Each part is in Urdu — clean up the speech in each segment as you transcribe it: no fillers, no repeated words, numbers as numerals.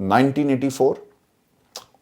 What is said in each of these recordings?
1984,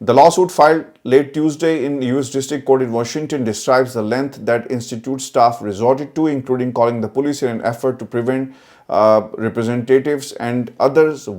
The lawsuit filed late Tuesday in U.S. District Court in Washington describes the length that institute staff resorted to, including calling the police in an effort to prevent representatives and others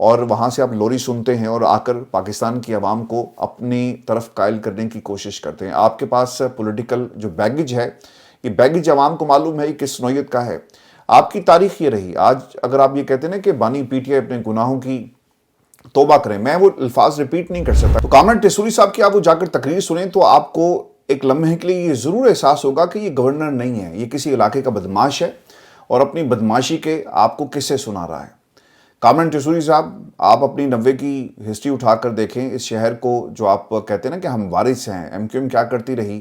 اور وہاں سے آپ لوری سنتے ہیں اور آ کر پاکستان کی عوام کو اپنی طرف قائل کرنے کی کوشش کرتے ہیں. آپ کے پاس پولیٹیکل جو بیگیج ہے، یہ بیگیج عوام کو معلوم ہے یہ کس نوعیت کا ہے. آپ کی تاریخ یہ رہی. آج اگر آپ یہ کہتے ہیں نا کہ بانی پی ٹی آئی اپنے گناہوں کی توبہ کریں، میں وہ الفاظ ریپیٹ نہیں کر سکتا. تو کامران ٹیسوری صاحب کی آپ وہ جا کر تقریر سنیں تو آپ کو ایک لمحے کے لیے یہ ضرور احساس ہوگا کہ یہ گورنر نہیں ہے، یہ کسی علاقے کا بدماش ہے اور اپنی بدماشی کے آپ کو قصے سنا رہا ہے. کامران ٹیسوری صاحب، آپ اپنی 90 کی ہسٹری اٹھا کر دیکھیں. اس شہر کو جو آپ کہتے ہیں نا کہ ہم وارث ہیں، ایم کیو ایم کیا کرتی رہی.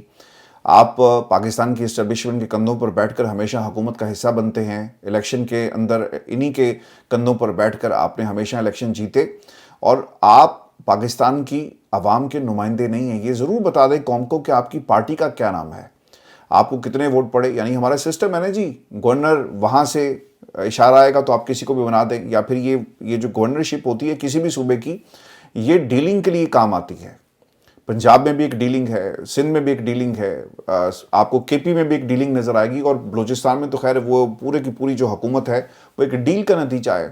آپ پاکستان کی اسٹیبلشمنٹ کے کندھوں پر بیٹھ کر ہمیشہ حکومت کا حصہ بنتے ہیں. الیکشن کے اندر انہی کے کندھوں پر بیٹھ کر آپ نے ہمیشہ الیکشن جیتے، اور آپ پاکستان کی عوام کے نمائندے نہیں ہیں. یہ ضرور بتا دیں قوم کو کہ آپ کی پارٹی کا کیا نام ہے، آپ کو کتنے ووٹ پڑے. یعنی ہمارا سسٹم ہے نا جی، گورنر وہاں سے اشارہ آئے گا تو آپ کسی کو بھی بنا دیں، یا پھر یہ جو گورنرشپ ہوتی ہے کسی بھی صوبے کی، یہ ڈیلنگ کے لیے کام آتی ہے. پنجاب میں بھی ایک ڈیلنگ ہے، سندھ میں بھی ایک ڈیلنگ ہے، آپ کو کے پی میں بھی ایک ڈیلنگ نظر آئے گی، اور بلوچستان میں تو خیر وہ پورے کی پوری جو حکومت ہے وہ ایک ڈیل کا نتیجہ ہے.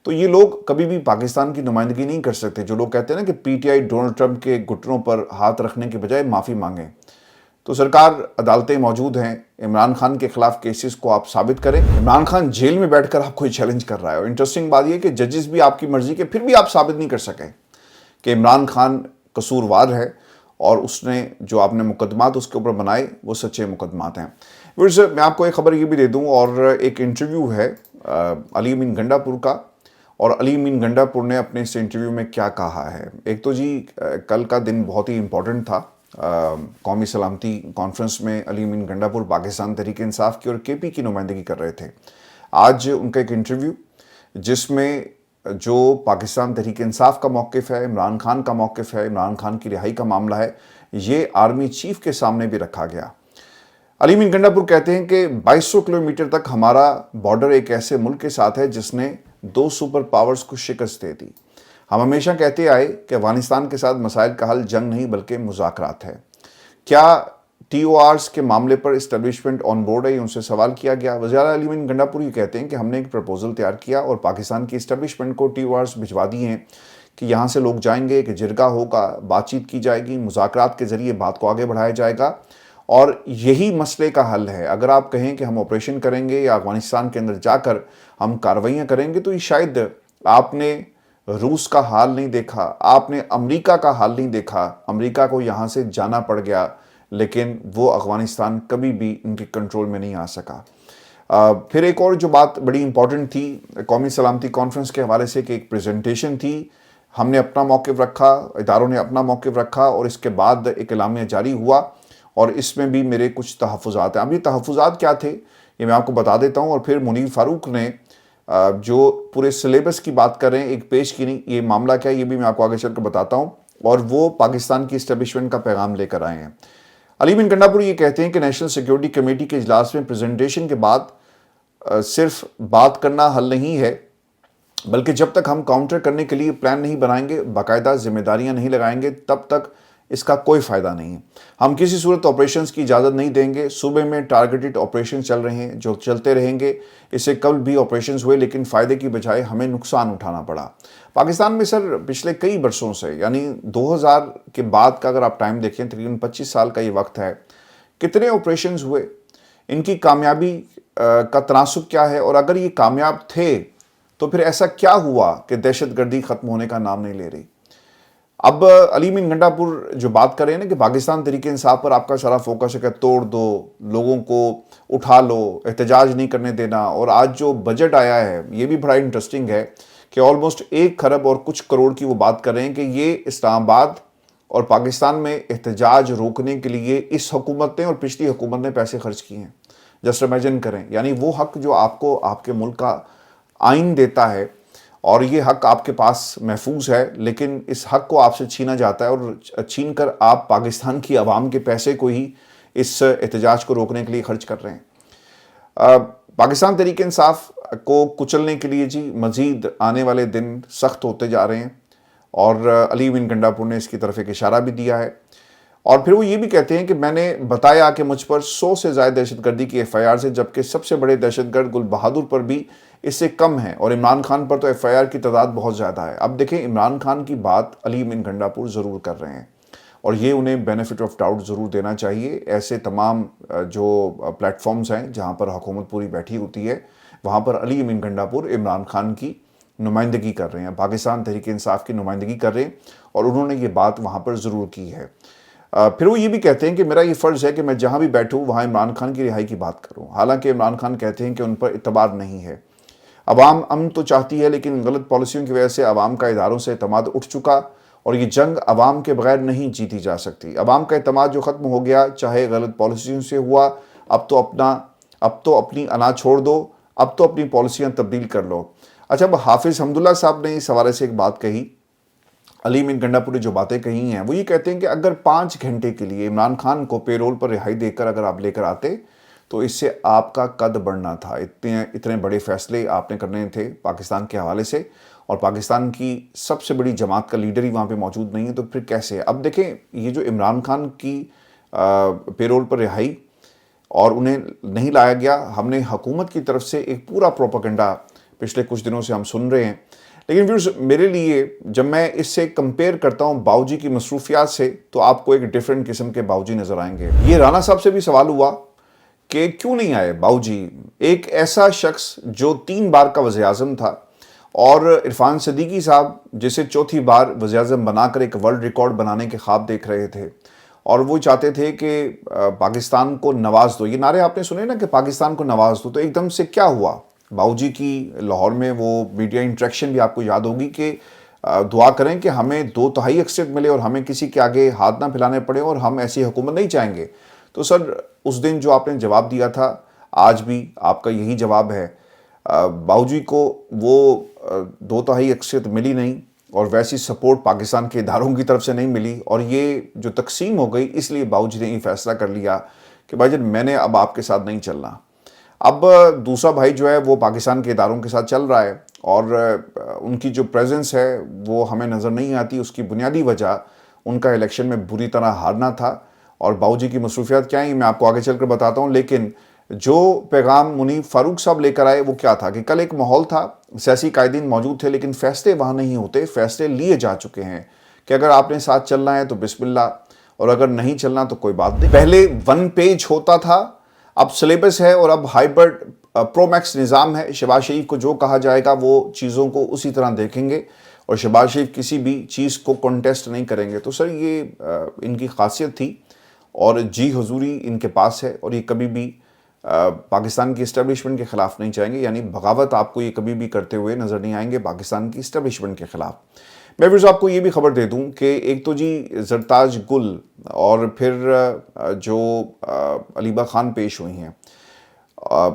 تو یہ لوگ کبھی بھی پاکستان کی نمائندگی نہیں کر سکتے. جو لوگ کہتے ہیں نا کہ P T I Donald Trump کے گھٹنوں پر ہاتھ رکھنے کے بجائے معافی مانگیں، تو سرکار عدالتیں موجود ہیں. عمران خان کے خلاف کیسز کو آپ ثابت کریں. عمران خان جیل میں بیٹھ کر آپ کو چیلنج کر رہا ہے، اور انٹرسٹنگ بات یہ کہ ججز بھی آپ کی مرضی کے پھر بھی آپ ثابت نہیں کر سکیں کہ عمران خان قصوروار ہے، اور اس نے جو آپ نے مقدمات اس کے اوپر بنائے وہ سچے مقدمات ہیں. میں آپ کو ایک خبر یہ بھی دے دوں، اور ایک انٹرویو ہے علی امین گنڈا پور کا، اور علی امین گنڈا پور نے اپنے اس انٹرویو میں کیا کہا ہے. ایک تو جی کل کا دن بہت ہی امپورٹنٹ تھا. قومی سلامتی کانفرنس میں علی امین گنڈا پور پاکستان تحریک انصاف کی اور کے پی کی نمائندگی کر رہے تھے. آج ان کا ایک انٹرویو جس میں جو پاکستان تحریک انصاف کا موقف ہے، عمران خان کا موقف ہے، عمران خان کی رہائی کا معاملہ ہے، یہ آرمی چیف کے سامنے بھی رکھا گیا. علی امین گنڈا پور کہتے ہیں کہ 2200 کلومیٹر تک ہمارا بارڈر ایک ایسے ملک کے ساتھ ہے جس نے 2 سپر پاورز کو شکست دے دی. ہم ہمیشہ کہتے آئے کہ افغانستان کے ساتھ مسائل کا حل جنگ نہیں بلکہ مذاکرات ہے. کیا ٹی او آرز کے معاملے پر اسٹیبلشمنٹ آن بورڈ ہے؟ ان سے سوال کیا گیا. وزیر اعلیٰ علی امین گنڈا پور یہ کہتے ہیں کہ ہم نے ایک پرپوزل تیار کیا اور پاکستان کی اسٹیبلشمنٹ کو ٹی او آرز بھجوا دی ہیں کہ یہاں سے لوگ جائیں گے، کہ جرگہ ہوگا، بات چیت کی جائے گی، مذاکرات کے ذریعے بات کو آگے بڑھایا جائے گا، اور یہی مسئلے کا حل ہے. اگر آپ کہیں کہ ہم آپریشن کریں گے یا افغانستان کے اندر جا کر ہم کارروائیاں کریں گے، تو یہ شاید آپ نے روس کا حال نہیں دیکھا، آپ نے امریکہ کا حال نہیں دیکھا. امریکہ کو یہاں سے جانا پڑ گیا، لیکن وہ افغانستان کبھی بھی ان کے کنٹرول میں نہیں آ سکا. پھر ایک اور جو بات بڑی امپورٹنٹ تھی قومی سلامتی کانفرنس کے حوالے سے، کہ ایک پریزنٹیشن تھی، ہم نے اپنا موقف رکھا، اداروں نے اپنا موقف رکھا، اور اس کے بعد ایک اعلامیہ جاری ہوا، اور اس میں بھی میرے کچھ تحفظات ہیں. اب یہ تحفظات کیا تھے یہ میں آپ کو بتا دیتا ہوں، اور پھر منیر فاروق نے جو پورے سلیبس کی بات کر رہے ہیں، ایک پیج کی نہیں، یہ معاملہ کیا ہے یہ بھی میں آپ کو آگے چل کر بتاتا ہوں، اور وہ پاکستان کی اسٹیبلشمنٹ کا پیغام لے کر آئے ہیں. علی امین گنڈا پور یہ کہتے ہیں کہ نیشنل سیکیورٹی کمیٹی کے اجلاس میں پریزنٹیشن کے بعد صرف بات کرنا حل نہیں ہے، بلکہ جب تک ہم کاؤنٹر کرنے کے لیے پلان نہیں بنائیں گے، باقاعدہ ذمہ داریاں نہیں لگائیں گے، تب تک اس کا کوئی فائدہ نہیں ہے. ہم کسی صورت آپریشنز کی اجازت نہیں دیں گے. صوبے میں ٹارگیٹڈ آپریشن چل رہے ہیں جو چلتے رہیں گے. اس سے قبل بھی آپریشنز ہوئے لیکن فائدے کی بجائے ہمیں نقصان اٹھانا پڑا. پاکستان میں سر پچھلے کئی برسوں سے، یعنی 2000 کے بعد کا اگر آپ ٹائم دیکھیں، تقریباً 25 سال کا یہ وقت ہے، کتنے آپریشنز ہوئے، ان کی کامیابی کا تناسب کیا ہے، اور اگر یہ کامیاب تھے تو پھر ایسا کیا ہوا کہ دہشت گردی ختم ہونے کا نام نہیں لے رہی. اب علی امین گنڈا پور جو بات کر رہے ہیں نا کہ پاکستان تحریک انصاف پر آپ کا سارا فوکس ہے کہ توڑ دو، لوگوں کو اٹھا لو، احتجاج نہیں کرنے دینا، اور آج جو بجٹ آیا ہے یہ بھی بڑا انٹرسٹنگ ہے کہ آلموسٹ 1 خرب اور کچھ کروڑ کی وہ بات کر رہے ہیں کہ یہ اسلام آباد اور پاکستان میں احتجاج روکنے کے لیے اس حکومت نے اور پچھلی حکومت نے پیسے خرچ کیے ہیں. جسٹ امیجن کریں، یعنی وہ حق جو آپ کو آپ کے ملک کا آئین دیتا ہے، اور یہ حق آپ کے پاس محفوظ ہے، لیکن اس حق کو آپ سے چھینا جاتا ہے، اور چھین کر آپ پاکستان کی عوام کے پیسے کو ہی اس احتجاج کو روکنے کے لیے خرچ کر رہے ہیں. پاکستان تحریک انصاف کو کچلنے کے لیے جی مزید آنے والے دن سخت ہوتے جا رہے ہیں، اور علی امین گنڈا پور نے اس کی طرف ایک اشارہ بھی دیا ہے. اور پھر وہ یہ بھی کہتے ہیں کہ میں نے بتایا کہ مجھ پر 100 سے زائد دہشت گردی کی ایف آئی آر سے، جبکہ سب سے بڑے دہشت گرد گل بہادر پر بھی اس سے کم ہیں، اور عمران خان پر تو ایف آئی آر کی تعداد بہت زیادہ ہے۔ اب دیکھیں، عمران خان کی بات علی امین گنڈاپور ضرور کر رہے ہیں، اور یہ انہیں بینیفٹ آف ڈاؤٹ ضرور دینا چاہیے۔ ایسے تمام جو پلیٹ فارمز ہیں جہاں پر حکومت پوری بیٹھی ہوتی ہے، وہاں پر علی امین گنڈاپور عمران خان کی نمائندگی کر رہے ہیں، پاکستان تحریک انصاف کی نمائندگی کر رہے ہیں، اور انہوں نے یہ بات وہاں پر ضرور کی ہے۔ پھر وہ یہ بھی کہتے ہیں کہ میرا یہ فرض ہے کہ میں جہاں بھی بیٹھوں وہاں عمران خان کی رہائی کی بات کروں، حالانکہ عمران خان کہتے ہیں کہ ان پر اعتبار نہیں ہے۔ عوام امن تو چاہتی ہے، لیکن غلط پالیسیوں کی وجہ سے عوام کا اداروں سے اعتماد اٹھ چکا، اور یہ جنگ عوام کے بغیر نہیں جیتی جا سکتی۔ عوام کا اعتماد جو ختم ہو گیا، چاہے غلط پالیسیوں سے ہوا، اب تو اپنی انا چھوڑ دو، اب تو اپنی پالیسیاں تبدیل کر لو۔ اچھا، اب حافظ حمداللہ صاحب نے اس حوالے سے ایک بات کہی، علی امین گنڈاپور نے جو باتیں کہی ہیں، وہ یہ کہتے ہیں کہ اگر 5 گھنٹے کے لیے عمران خان کو پے رول پر رہائی دے کر اگر آپ لے کر آتے تو اس سے آپ کا قد بڑھنا تھا، اتنے بڑے فیصلے آپ نے کرنے تھے پاکستان کے حوالے سے، اور پاکستان کی سب سے بڑی جماعت کا لیڈر ہی وہاں پہ موجود نہیں ہے، تو پھر کیسے؟ اب دیکھیں، یہ جو عمران خان کی پے رول پر رہائی اور انہیں نہیں لایا گیا، ہم نے حکومت کی طرف سے ایک پورا پروپیگنڈا پچھلے کچھ دنوں سے ہم سن رہے ہیں، لیکن ویورز، میرے لیے جب میں اس سے کمپیئر کرتا ہوں باؤجی کی مصروفیات سے، تو آپ کو ایک ڈیفرنٹ قسم کے باؤجی نظر آئیں گے۔ یہ رانا صاحب سے بھی سوال ہوا کہ کیوں نہیں آئے باؤجی، ایک ایسا شخص جو 3 بار کا وزیر اعظم تھا، اور عرفان صدیقی صاحب جسے 4تھی بار وزیر اعظم بنا کر ایک ورلڈ ریکارڈ بنانے کے خواب دیکھ رہے تھے، اور وہ چاہتے تھے کہ پاکستان کو نواز دو۔ یہ نعرے آپ نے سنے نا کہ پاکستان کو نواز دو، تو ایک دم سے کیا ہوا؟ باؤجی کی لاہور میں وہ میڈیا انٹریکشن بھی آپ کو یاد ہوگی کہ دعا کریں کہ ہمیں 2/3 اکثریت ملے اور ہمیں کسی کے آگے ہاتھ نہ پھیلانے پڑے، اور ہم ایسی حکومت نہیں چاہیں گے۔ تو سر، اس دن جو آپ نے جواب دیا تھا، آج بھی آپ کا یہی جواب ہے۔ باؤجی کو وہ 2/3 اکثریت ملی نہیں، اور ویسی سپورٹ پاکستان کے اداروں کی طرف سے نہیں ملی، اور یہ جو تقسیم ہو گئی، اس لیے باؤجی نے یہ فیصلہ کر لیا کہ بھائی جان، میں نے اب آپ کے ساتھ نہیں چلنا۔ اب دوسرا بھائی جو ہے وہ پاکستان کے اداروں کے ساتھ چل رہا ہے، اور ان کی جو پریزنس ہے وہ ہمیں نظر نہیں آتی۔ اس کی بنیادی وجہ ان کا الیکشن میں بری طرح ہارنا تھا، اور باؤجی کی مصروفیات کیا ہیں میں آپ کو آگے چل کر بتاتا ہوں۔ لیکن جو پیغام منیب فاروق صاحب لے کر آئے وہ کیا تھا کہ کل ایک ماحول تھا، سیاسی قائدین موجود تھے، لیکن فیصلے وہاں نہیں ہوتے، فیصلے لیے جا چکے ہیں کہ اگر آپ نے ساتھ چلنا ہے تو بسم اللہ، اور اگر نہیں چلنا تو کوئی بات نہیں۔ پہلے 1 پیج ہوتا تھا، اب سلیبس ہے، اور اب ہائبرڈ پرو میکس نظام ہے۔ شہباز شریف کو جو کہا جائے گا وہ چیزوں کو اسی طرح دیکھیں گے، اور شہباز شریف کسی بھی چیز کو کنٹیسٹ نہیں کریں گے۔ تو سر، یہ ان کی خاصیت تھی، اور جی حضوری ان کے پاس ہے، اور یہ کبھی بھی پاکستان کی اسٹیبلشمنٹ کے خلاف نہیں چاہیں گے، یعنی بغاوت آپ کو یہ کبھی بھی کرتے ہوئے نظر نہیں آئیں گے پاکستان کی اسٹیبلشمنٹ کے خلاف۔ میں بھی آپ کو یہ بھی خبر دے دوں کہ ایک تو جی زرتاج گل، اور پھر جو علیبہ خان پیش ہوئی ہیں۔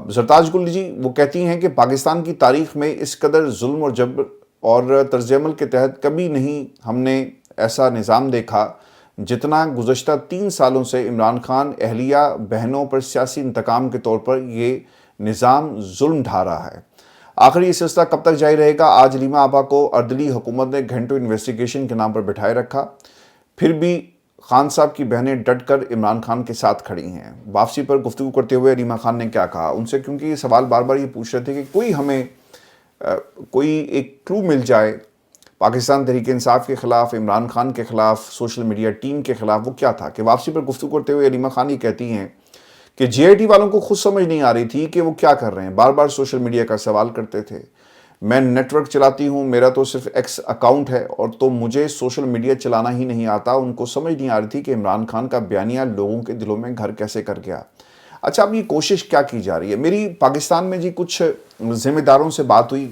زرتاج گل جی وہ کہتی ہیں کہ پاکستان کی تاریخ میں اس قدر ظلم اور جبر اور طرز عمل کے تحت کبھی نہیں ہم نے ایسا نظام دیکھا جتنا گزشتہ 3 سالوں سے عمران خان اہلیہ بہنوں پر سیاسی انتقام کے طور پر یہ نظام ظلم ڈھا رہا ہے۔ آخر یہ سلسلہ کب تک جاری رہے گا؟ آج علیمہ آبا کو اردلی حکومت نے گھنٹوں انویسٹیگیشن کے نام پر بٹھائے رکھا، پھر بھی خان صاحب کی بہنیں ڈٹ کر عمران خان کے ساتھ کھڑی ہیں۔ واپسی پر گفتگو کرتے ہوئے علیمہ خان نے کیا کہا ان سے، کیونکہ یہ سوال بار بار یہ پوچھ رہے تھے کہ کوئی ہمیں کوئی ایک کلو مل جائے پاکستان تحریک انصاف کے خلاف، عمران خان کے خلاف، سوشل میڈیا ٹیم کے خلاف۔ وہ کیا تھا کہ واپسی پر گفتگو کرتے ہوئے علیمہ خان یہ کہتی ہیں کہ جے آئی ٹی والوں کو خود سمجھ نہیں آ رہی تھی کہ وہ کیا کر رہے ہیں، بار بار سوشل میڈیا کا سوال کرتے تھے۔ میں نیٹ ورک چلاتی ہوں، میرا تو صرف ایکس اکاؤنٹ ہے، اور تو مجھے سوشل میڈیا چلانا ہی نہیں آتا۔ ان کو سمجھ نہیں آ رہی تھی کہ عمران خان کا بیانیہ لوگوں کے دلوں میں گھر کیسے کر گیا۔ اچھا، اب یہ کوشش کیا کی جا رہی ہے؟ میری پاکستان میں جی کچھ ذمہ داروں سے بات ہوئی،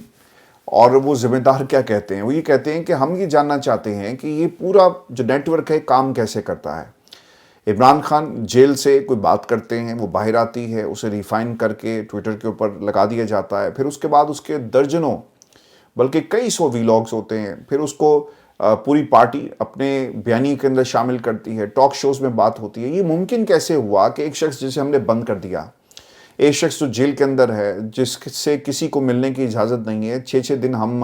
اور وہ ذمہ دار کیا کہتے ہیں؟ وہ یہ کہتے ہیں کہ ہم یہ جاننا چاہتے ہیں کہ یہ پورا جو نیٹ ورک ہے کام کیسے کرتا ہے۔ عمران خان جیل سے کوئی بات کرتے ہیں، وہ باہر آتی ہے، اسے ریفائن کر کے ٹویٹر کے اوپر لگا دیا جاتا ہے، پھر اس کے بعد اس کے درجنوں بلکہ کئی سو ویلاگز ہوتے ہیں، پھر اس کو پوری پارٹی اپنے بیانیے کے اندر شامل کرتی ہے، ٹاک شوز میں بات ہوتی ہے۔ یہ ممکن کیسے ہوا کہ ایک شخص جسے ہم نے بند کر دیا، ایک شخص جو جیل کے اندر ہے، جس سے کسی کو ملنے کی اجازت نہیں ہے، 6 دن ہم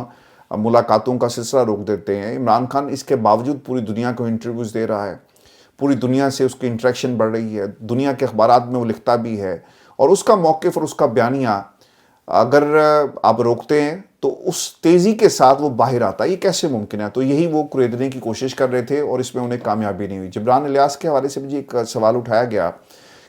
ملاقاتوں کا سلسلہ روک دیتے ہیں، عمران خان اس کے باوجود پوری دنیا کو انٹرویوز دے رہا ہے، پوری دنیا سے اس کی انٹریکشن بڑھ رہی ہے، دنیا کے اخبارات میں وہ لکھتا بھی ہے، اور اس کا موقف اور اس کا بیانیہ اگر آپ روکتے ہیں تو اس تیزی کے ساتھ وہ باہر آتا ہے، یہ کیسے ممکن ہے؟ تو یہی وہ کریدنے کی کوشش کر رہے تھے اور اس میں انہیں کامیابی نہیں ہوئی۔ جبران الیاس کے حوالے سے مجھے ایک سوال اٹھایا گیا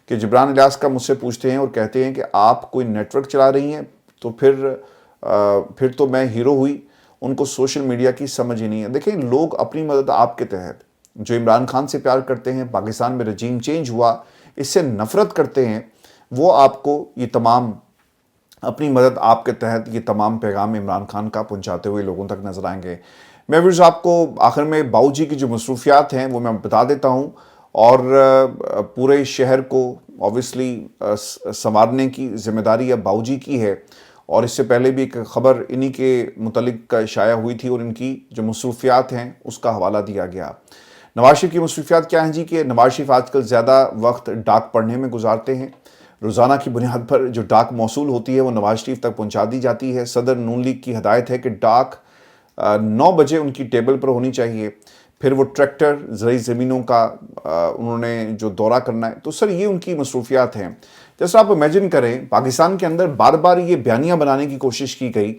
کہ جبران الیاس کا مجھ سے پوچھتے ہیں اور کہتے ہیں کہ آپ کوئی نیٹ ورک چلا رہی ہیں تو پھر تو میں ہیرو ہوئی، ان کو سوشل میڈیا کی سمجھ ہی نہیں ہے۔ دیکھیں، لوگ اپنی مدد آپ کے تحت جو عمران خان سے پیار کرتے ہیں، پاکستان میں رجیم چینج ہوا اس سے نفرت کرتے ہیں، وہ آپ کو یہ تمام اپنی مدد آپ کے تحت یہ تمام پیغام عمران خان کا پہنچاتے ہوئے لوگوں تک نظر آئیں گے۔ میں ویورز آپ کو آخر میں باؤ جی کی جو مصروفیات ہیں وہ میں بتا دیتا ہوں، اور پورے شہر کو اوبویسلی سنوارنے کی ذمہ داری اب باؤ جی کی ہے، اور اس سے پہلے بھی ایک خبر انہی کے متعلق شائع ہوئی تھی اور ان کی جو مصروفیات ہیں اس کا حوالہ دیا گیا۔ نواز شریف کی مصروفیات کیا ہیں جی؟ کہ نواز شریف آج کل زیادہ وقت ڈاک پڑھنے میں گزارتے ہیں، روزانہ کی بنیاد پر جو ڈاک موصول ہوتی ہے وہ نواز شریف تک پہنچا دی جاتی ہے۔ صدر نون لیگ کی ہدایت ہے کہ ڈاک 9 بجے ان کی ٹیبل پر ہونی چاہیے، پھر وہ ٹریکٹر زرعی زمینوں کا انہوں نے جو دورہ کرنا ہے۔ تو سر یہ ان کی مصروفیات ہیں۔ جیسا آپ امیجن کریں، پاکستان کے اندر بار بار یہ بیانیہ بنانے کی کوشش کی گئی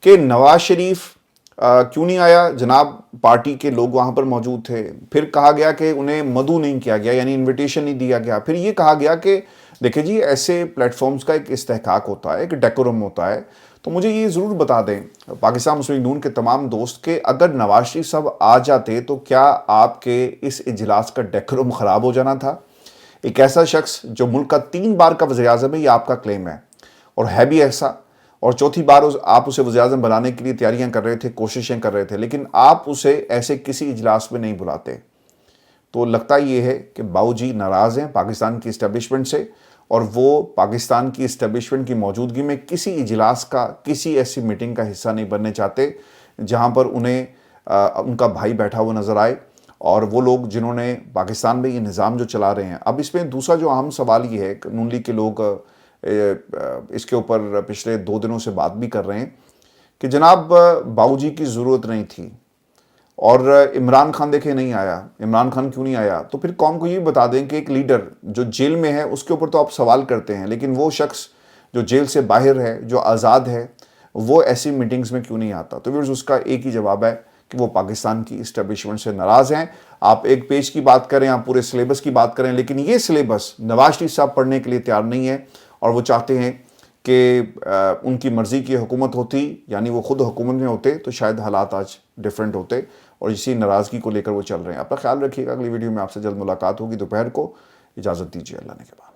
کہ نواز شریف کیوں نہیں آیا، جناب پارٹی کے لوگ وہاں پر موجود تھے۔ پھر کہا گیا کہ انہیں مدعو نہیں کیا گیا، یعنی انویٹیشن نہیں دیا گیا۔ پھر یہ کہا گیا کہ دیکھیں جی، ایسے پلیٹ فارمز کا ایک استحقاق ہوتا ہے، ایک ڈیکورم ہوتا ہے۔ تو مجھے یہ ضرور بتا دیں پاکستان مسلم لیگ نون کے تمام دوست کہ اگر نواز شریف صاحب آ جاتے تو کیا آپ کے اس اجلاس کا ڈیکورم خراب ہو جانا تھا؟ ایک ایسا شخص جو ملک کا 3 بار کا وزیر اعظم ہے، یہ آپ کا کلیم ہے اور ہے بھی ایسا، اور چوتھی بار آپ اسے وزیر اعظم بنانے کے لیے تیاریاں کر رہے تھے، کوششیں کر رہے تھے، لیکن آپ اسے ایسے کسی اجلاس میں نہیں بلاتے۔ تو لگتا یہ ہے کہ باؤ جی ناراض ہیں پاکستان کی اسٹیبلشمنٹ سے، اور وہ پاکستان کی اسٹیبلشمنٹ کی موجودگی میں کسی اجلاس کا، کسی ایسی میٹنگ کا حصہ نہیں بننے چاہتے جہاں پر انہیں ان کا بھائی بیٹھا ہوا نظر آئے، اور وہ لوگ جنہوں نے پاکستان میں یہ نظام جو چلا رہے ہیں۔ اب اس میں دوسرا جو اہم سوال یہ ہے کہ نون لیگ کے لوگ اس کے اوپر پچھلے 2 دنوں سے بات بھی کر رہے ہیں کہ جناب باؤ جی کی ضرورت نہیں تھی، اور عمران خان دیکھیں نہیں آیا۔ عمران خان کیوں نہیں آیا؟ تو پھر قوم کو یہ بتا دیں کہ ایک لیڈر جو جیل میں ہے اس کے اوپر تو آپ سوال کرتے ہیں، لیکن وہ شخص جو جیل سے باہر ہے، جو آزاد ہے، وہ ایسی میٹنگز میں کیوں نہیں آتا؟ تو ویورز اس کا ایک ہی جواب ہے کہ وہ پاکستان کی اسٹیبلشمنٹ سے ناراض ہیں۔ آپ ایک پیج کی بات کریں، آپ پورے سلیبس کی بات کریں، لیکن یہ سلیبس نواز شریف صاحب پڑھنے کے لیے تیار نہیں ہے، اور وہ چاہتے ہیں کہ ان کی مرضی کی حکومت ہوتی، یعنی وہ خود حکومت میں ہوتے، تو شاید حالات آج ڈیفرنٹ ہوتے، اور اسی ناراضگی کو لے کر وہ چل رہے ہیں۔ اپنا خیال رکھیے گا، اگلی ویڈیو میں آپ سے جلد ملاقات ہوگی۔ دوپہر کو اجازت دیجیے، اللہ نے کے بعد۔